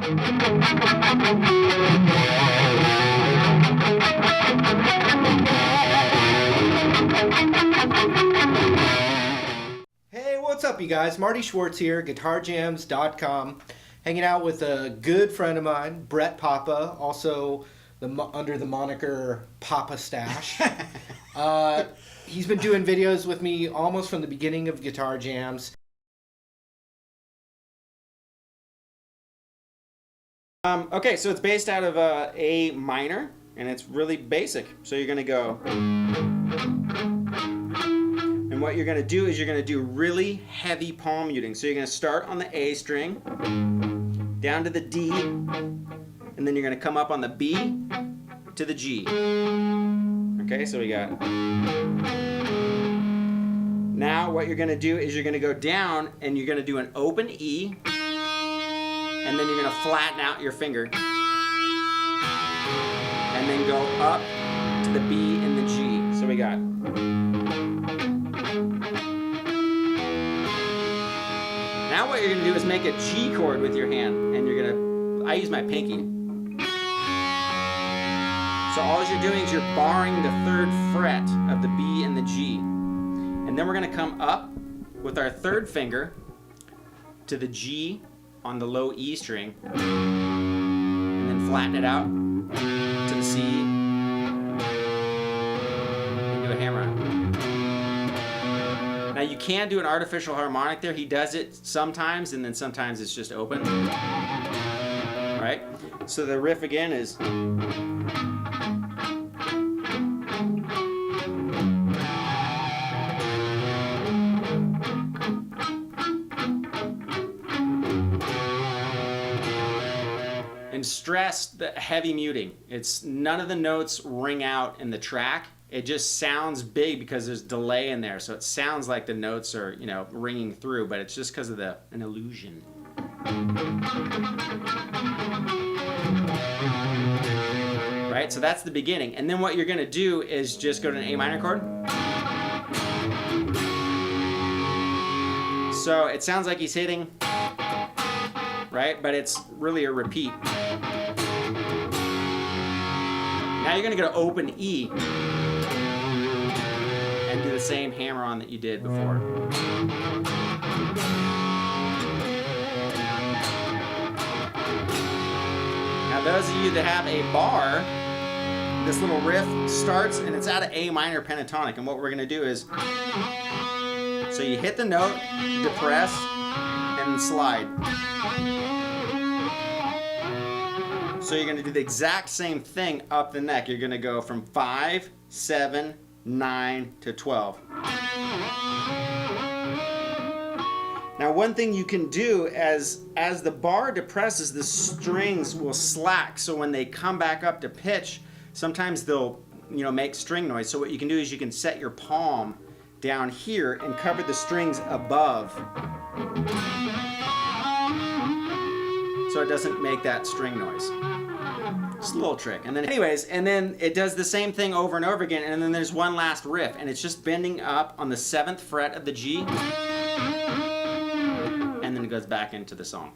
Hey, what's up you guys? Marty Schwartz here, GuitarJams.com, hanging out with a good friend of mine, Brett Papa, also under the moniker Papa Stash. He's been doing videos with me almost from the beginning of Guitar Jams. Okay, so it's based out of A minor, and it's really basic. So you're going to go, and what you're going to do is you're going to do really heavy palm muting. So you're going to start on the A string, down to the D, and then you're going to come up on the B to the G. Okay, so we got. Now what you're going to do is you're going to go down, and you're going to do an open E, and then you're going to flatten out your finger, and then go up to the B and the G. So we got. Now what you're going to do is make a G chord with your hand, and you're going to, I use my pinky. So all you're doing is you're barring the 3rd fret of the B and the G. And then we're going to come up with our 3rd finger to the G on the low E string, and then flatten it out to the C, and do a hammer on. Now you can do an artificial harmonic there. He does it sometimes, and then sometimes it's just open. All right? So the riff again is. And stress the heavy muting. It's none of the notes ring out in the track. It just sounds big because there's delay in there. So it sounds like the notes are, you know, ringing through, but it's just because of an illusion. Right? So that's the beginning. And then what you're going to do is just go to an A minor chord. So it sounds like he's hitting, right? But it's really a repeat. Now you're going to go to open E and do the same hammer on that you did before. Now those of you that have a bar, this little riff starts and it's at an A minor pentatonic, and what we're going to do is, so you hit the note, depress, and slide. So you're going to do the exact same thing up the neck. You're going to go from 5, 7, 9 to 12. Now one thing you can do as the bar depresses, the strings will slack. So when they come back up to pitch, sometimes they'll, you know, make string noise. So what you can do is you can set your palm down here and cover the strings above, so it doesn't make that string noise. Just a little trick. And then anyways, and then it does the same thing over and over again, and then there's one last riff, and it's just bending up on the 7th fret of the G, and then it goes back into the song.